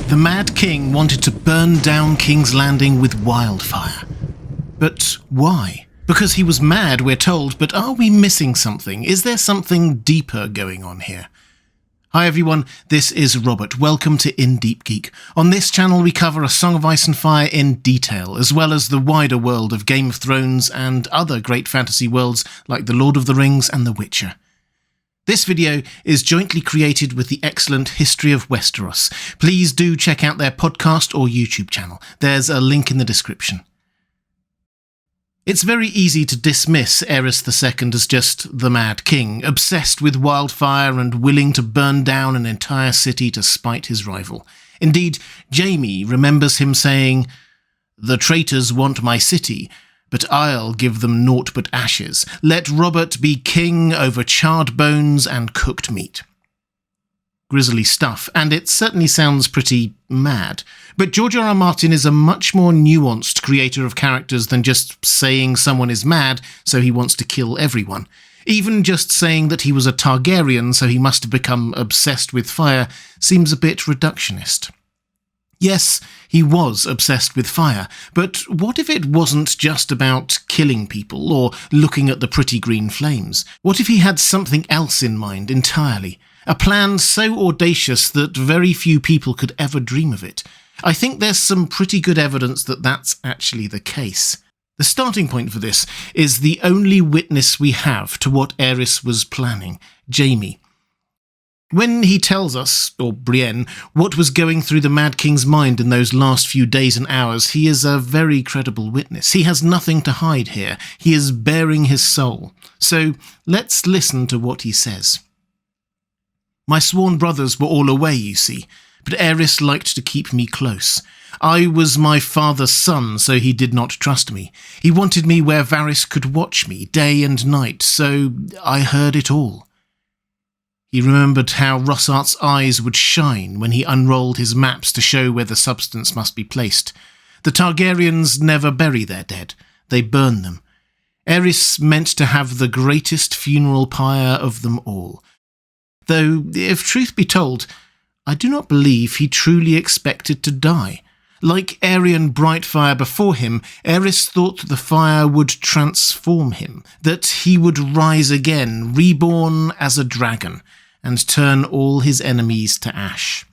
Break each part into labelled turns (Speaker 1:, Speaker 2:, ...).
Speaker 1: The Mad King wanted to burn down King's Landing with wildfire. But why? Because he was mad, we're told, but are we missing something? Is there something deeper going on here? Hi everyone, this is Robert. Welcome to Deep Geek. On this channel we cover A Song of Ice and Fire in detail, as well as the wider world of Game of Thrones and other great fantasy worlds like The Lord of the Rings and The Witcher. This video is jointly created with the excellent History of Westeros. Please do check out their podcast or YouTube channel. There's a link in the description. It's very easy to dismiss Aerys II as just the Mad King, obsessed with wildfire and willing to burn down an entire city to spite his rival. Indeed, Jaime remembers him saying, "The traitors want my city, but I'll give them naught but ashes. Let Robert be king over charred bones and cooked meat." Grisly stuff, and it certainly sounds pretty mad. But George R.R. Martin is a much more nuanced creator of characters than just saying someone is mad, so he wants to kill everyone. Even just saying that he was a Targaryen, so he must have become obsessed with fire, seems a bit reductionist. Yes, he was obsessed with fire, but what if it wasn't just about killing people or looking at the pretty green flames? What if he had something else in mind entirely? A plan so audacious that very few people could ever dream of it. I think there's some pretty good evidence that that's actually the case. The starting point for this is the only witness we have to what Aerys was planning, Jaime. When he tells us, or Brienne, what was going through the Mad King's mind in those last few days and hours, he is a very credible witness. He has nothing to hide here. He is bearing his soul. So let's listen to what he says. "My sworn brothers were all away, you see, but Aerys liked to keep me close. I was my father's son, so he did not trust me. He wanted me where Varys could watch me day and night, so I heard it all." He remembered how Rossart's eyes would shine when he unrolled his maps to show where the substance must be placed. The Targaryens never bury their dead, they burn them. Aerys meant to have the greatest funeral pyre of them all. Though, if truth be told, I do not believe he truly expected to die. Like Aerion Brightfire before him, Aerys thought the fire would transform him, that he would rise again, reborn as a dragon, and turn all his enemies to ash.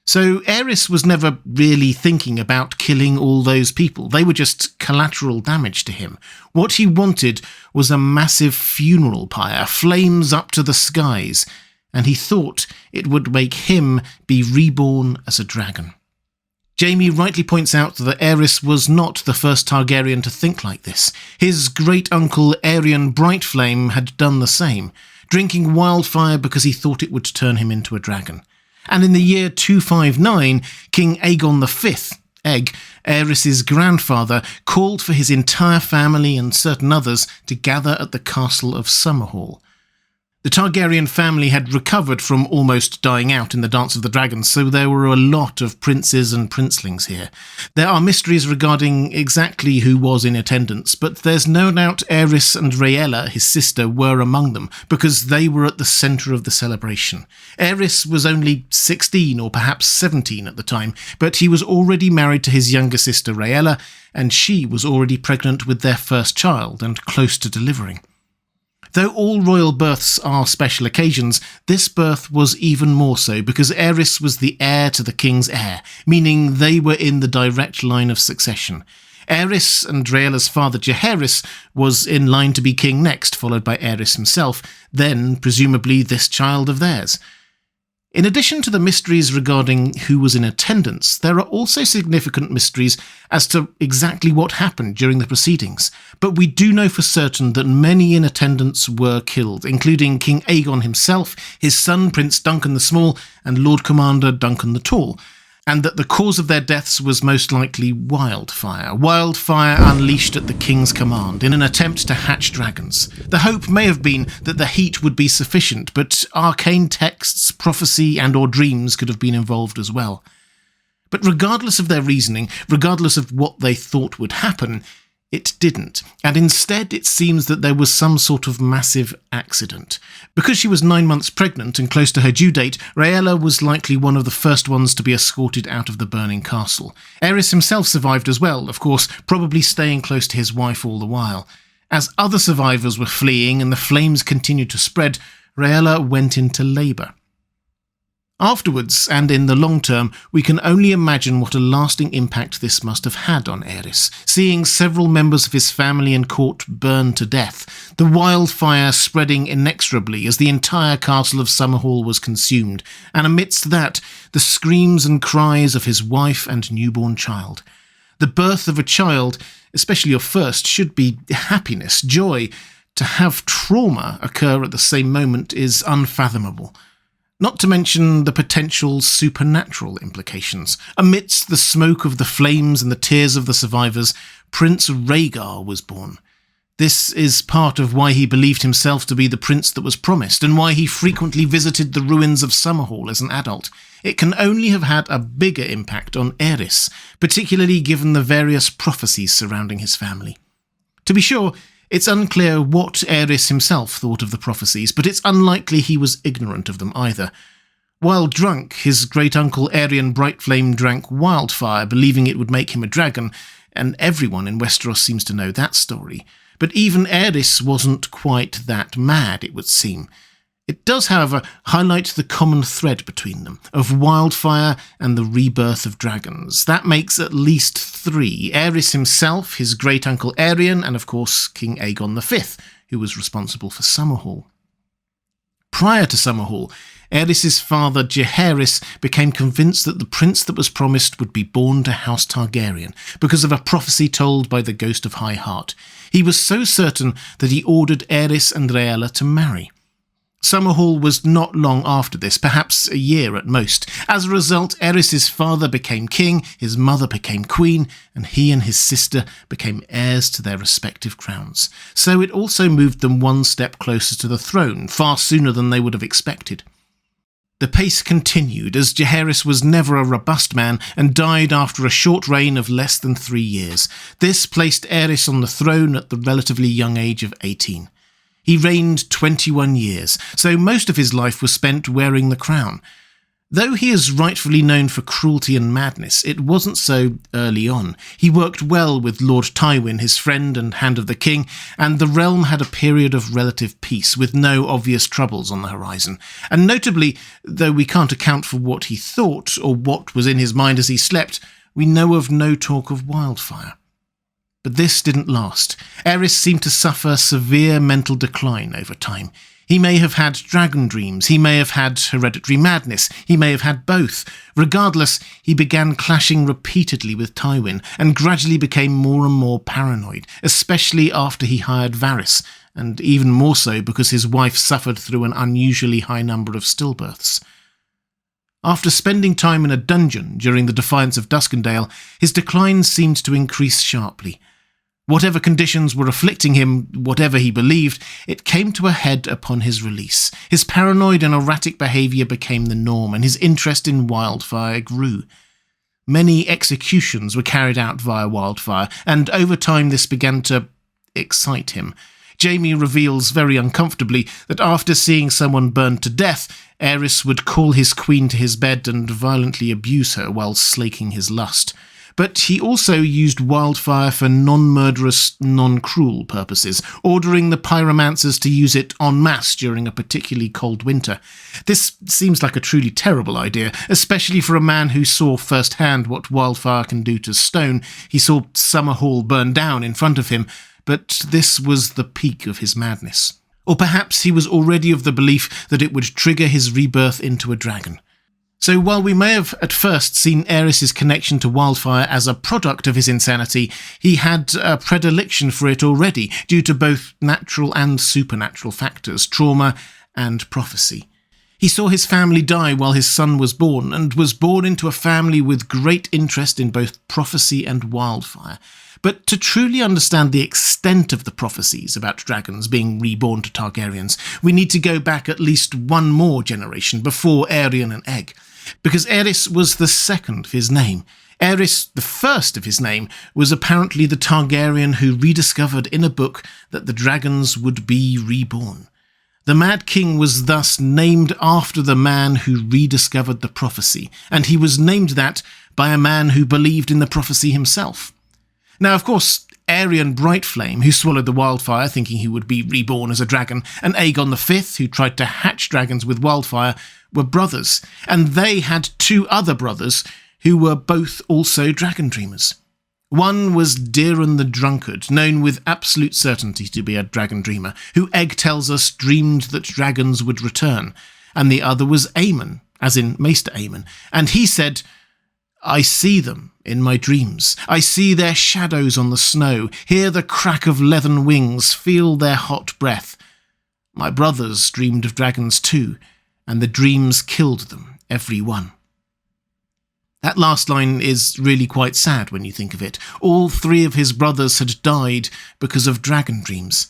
Speaker 1: So Aerys was never really thinking about killing all those people. They were just collateral damage to him. What he wanted was a massive funeral pyre, flames up to the skies, and he thought it would make him be reborn as a dragon. Jaime rightly points out that Aerys was not the first Targaryen to think like this. His great-uncle Aerion Brightflame had done the same, drinking wildfire because he thought it would turn him into a dragon. And in the year 259, King Aegon V, Egg, Aerys' grandfather, called for his entire family and certain others to gather at the castle of Summerhall. The Targaryen family had recovered from almost dying out in the Dance of the Dragons, so there were a lot of princes and princelings here. There are mysteries regarding exactly who was in attendance, but there's no doubt Aerys and Rhaella, his sister, were among them, because they were at the centre of the celebration. Aerys was only 16 or perhaps 17 at the time, but he was already married to his younger sister Rhaella, and she was already pregnant with their first child and close to delivering. Though all royal births are special occasions, this birth was even more so because Aerys was the heir to the king's heir, meaning they were in the direct line of succession. Aerys and Rhaella's father Jaehaerys was in line to be king next, followed by Aerys himself, then presumably this child of theirs. In addition to the mysteries regarding who was in attendance, there are also significant mysteries as to exactly what happened during the proceedings. But we do know for certain that many in attendance were killed, including King Aegon himself, his son Prince Duncan the Small, and Lord Commander Duncan the Tall, and that the cause of their deaths was most likely wildfire. Wildfire unleashed at the king's command in an attempt to hatch dragons. The hope may have been that the heat would be sufficient, but arcane texts, prophecy, and/or dreams could have been involved as well. But regardless of their reasoning, regardless of what they thought would happen, It didn't, and instead it seems that there was some sort of massive accident. Because she was 9 months pregnant and close to her due date, Rhaella was likely one of the first ones to be escorted out of the burning castle. Aerys himself survived as well, of course, probably staying close to his wife all the while. As other survivors were fleeing and the flames continued to spread, Rhaella went into labour. Afterwards, and in the long term, we can only imagine what a lasting impact this must have had on Aerys, seeing several members of his family and court burn to death, the wildfire spreading inexorably as the entire castle of Summerhall was consumed, and amidst that, the screams and cries of his wife and newborn child. The birth of a child, especially your first, should be happiness, joy. To have trauma occur at the same moment is unfathomable. Not to mention the potential supernatural implications. Amidst the smoke of the flames and the tears of the survivors, Prince Rhaegar was born. This is part of why he believed himself to be the prince that was promised, and why he frequently visited the ruins of Summerhall as an adult. It can only have had a bigger impact on Aerys, particularly given the various prophecies surrounding his family. To be sure, it's unclear what Aerys himself thought of the prophecies, but it's unlikely he was ignorant of them either. While drunk, his great-uncle Aerion Brightflame drank wildfire, believing it would make him a dragon, and everyone in Westeros seems to know that story. But even Aerys wasn't quite that mad, it would seem. It does, however, highlight the common thread between them, of wildfire and the rebirth of dragons. That makes at least 3. Aerys himself, his great-uncle Aerion, and of course King Aegon V, who was responsible for Summerhall. Prior to Summerhall, Aerys' father Jaehaerys became convinced that the prince that was promised would be born to House Targaryen, because of a prophecy told by the Ghost of High Heart. He was so certain that he ordered Aerys and Rhaella to marry. Summerhall was not long after this, perhaps a year at most. As a result, Aerys' father became king, his mother became queen, and he and his sister became heirs to their respective crowns. So it also moved them one step closer to the throne, far sooner than they would have expected. The pace continued, as Jaehaerys was never a robust man and died after a short reign of less than 3 years. This placed Aerys on the throne at the relatively young age of 18. He reigned 21 years, so most of his life was spent wearing the crown. Though he is rightfully known for cruelty and madness, it wasn't so early on. He worked well with Lord Tywin, his friend and Hand of the King, and the realm had a period of relative peace, with no obvious troubles on the horizon. And notably, though we can't account for what he thought or what was in his mind as he slept, we know of no talk of wildfire. But this didn't last. Aerys seemed to suffer severe mental decline over time. He may have had dragon dreams, he may have had hereditary madness, he may have had both. Regardless, he began clashing repeatedly with Tywin, and gradually became more and more paranoid, especially after he hired Varys, and even more so because his wife suffered through an unusually high number of stillbirths. After spending time in a dungeon during the Defiance of Duskendale, his decline seemed to increase sharply. Whatever conditions were afflicting him, whatever he believed, it came to a head upon his release. His paranoid and erratic behaviour became the norm, and his interest in wildfire grew. Many executions were carried out via wildfire, and over time this began to excite him. Jaime reveals very uncomfortably that after seeing someone burned to death, Aerys would call his queen to his bed and violently abuse her while slaking his lust. But he also used wildfire for non-murderous, non-cruel purposes, ordering the pyromancers to use it en masse during a particularly cold winter. This seems like a truly terrible idea, especially for a man who saw firsthand what wildfire can do to stone. He saw Summerhall burn down in front of him, but this was the peak of his madness. Or perhaps he was already of the belief that it would trigger his rebirth into a dragon. So while we may have at first seen Aerys' connection to wildfire as a product of his insanity, he had a predilection for it already, due to both natural and supernatural factors, trauma and prophecy. He saw his family die while his son was born, and was born into a family with great interest in both prophecy and wildfire. But to truly understand the extent of the prophecies about dragons being reborn to Targaryens, we need to go back at least one more generation before Aerion and Egg. Because Aerys was the second of his name. Aerys, the first of his name, was apparently the Targaryen who rediscovered in a book that the dragons would be reborn. The Mad King was thus named after the man who rediscovered the prophecy, and he was named that by a man who believed in the prophecy himself. Now, of course, Aerion Brightflame, who swallowed the wildfire thinking he would be reborn as a dragon, and Aegon V, who tried to hatch dragons with wildfire, were brothers, and they had two other brothers who were both also dragon dreamers. One was Deeran the Drunkard, known with absolute certainty to be a dragon dreamer, who Egg tells us dreamed that dragons would return, and the other was Aemon, as in Maester Aemon, and he said, "I see them in my dreams. I see their shadows on the snow, hear the crack of leathern wings, feel their hot breath. My brothers dreamed of dragons too, and the dreams killed them, every one." That last line is really quite sad when you think of it. All three of his brothers had died because of dragon dreams.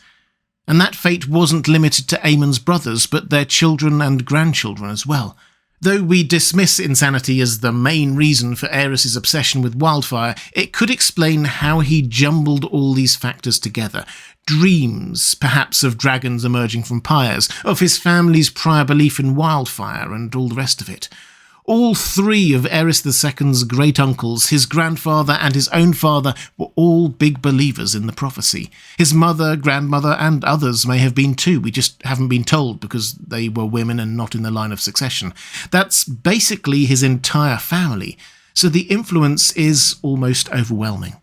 Speaker 1: And that fate wasn't limited to Aemon's brothers, but their children and grandchildren as well. Though we dismiss insanity as the main reason for Aerys' obsession with wildfire, it could explain how he jumbled all these factors together. Dreams, perhaps, of dragons emerging from pyres, of his family's prior belief in wildfire, and all the rest of it. All three of Aerys II's great-uncles, his grandfather and his own father, were all big believers in the prophecy. His mother, grandmother, and others may have been too. We just haven't been told because they were women and not in the line of succession. That's basically his entire family, so the influence is almost overwhelming.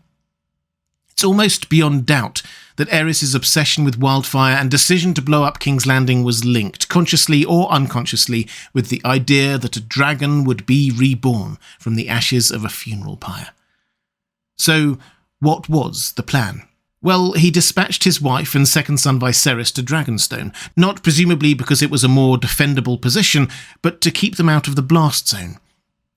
Speaker 1: It's almost beyond doubt that Aerys' obsession with wildfire and decision to blow up King's Landing was linked, consciously or unconsciously, with the idea that a dragon would be reborn from the ashes of a funeral pyre. So, what was the plan? Well, he dispatched his wife and second son Viserys to Dragonstone, not presumably because it was a more defendable position, but to keep them out of the blast zone.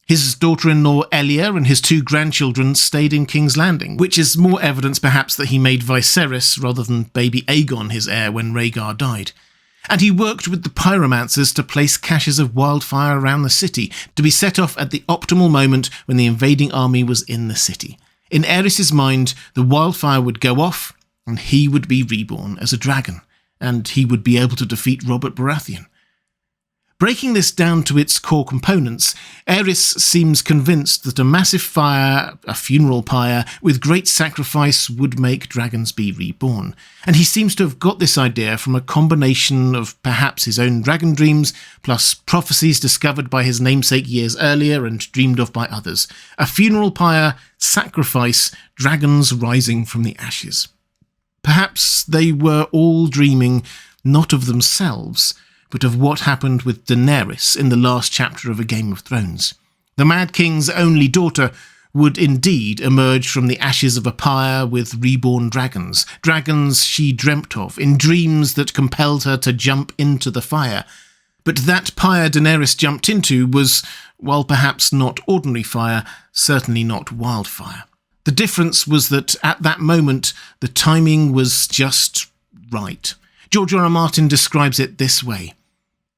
Speaker 1: His daughter-in-law Elia and his two grandchildren stayed in King's Landing, which is more evidence perhaps that he made Viserys rather than baby Aegon his heir when Rhaegar died. And he worked with the pyromancers to place caches of wildfire around the city, to be set off at the optimal moment when the invading army was in the city. In Aerys' mind, the wildfire would go off, and he would be reborn as a dragon, and he would be able to defeat Robert Baratheon. Breaking this down to its core components, Aerys seems convinced that a massive fire, a funeral pyre, with great sacrifice would make dragons be reborn. And he seems to have got this idea from a combination of perhaps his own dragon dreams, plus prophecies discovered by his namesake years earlier and dreamed of by others. A funeral pyre, sacrifice, dragons rising from the ashes. Perhaps they were all dreaming not of themselves, but of what happened with Daenerys in the last chapter of A Game of Thrones. The Mad King's only daughter would indeed emerge from the ashes of a pyre with reborn dragons, dragons she dreamt of in dreams that compelled her to jump into the fire. But that pyre Daenerys jumped into was, while perhaps not ordinary fire, certainly not wildfire. The difference was that at that moment the timing was just right. George R. R. Martin describes it this way.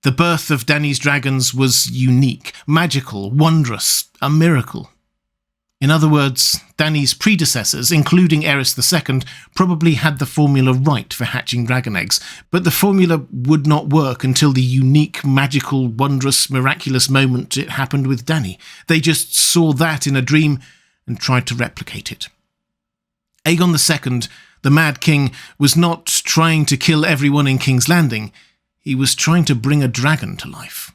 Speaker 1: The birth of Dany's dragons was unique, magical, wondrous, a miracle. In other words, Dany's predecessors, including Aerys II, probably had the formula right for hatching dragon eggs, but the formula would not work until the unique, magical, wondrous, miraculous moment it happened with Dany. They just saw that in a dream and tried to replicate it. Aegon II, the Mad King, was not trying to kill everyone in King's Landing. He was trying to bring a dragon to life.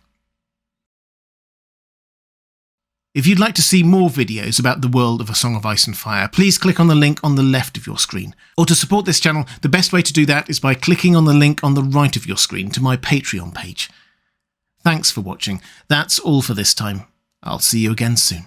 Speaker 1: If you'd like to see more videos about the world of A Song of Ice and Fire, please click on the link on the left of your screen. Or to support this channel, the best way to do that is by clicking on the link on the right of your screen to my Patreon page. Thanks for watching. That's all for this time. I'll see you again soon.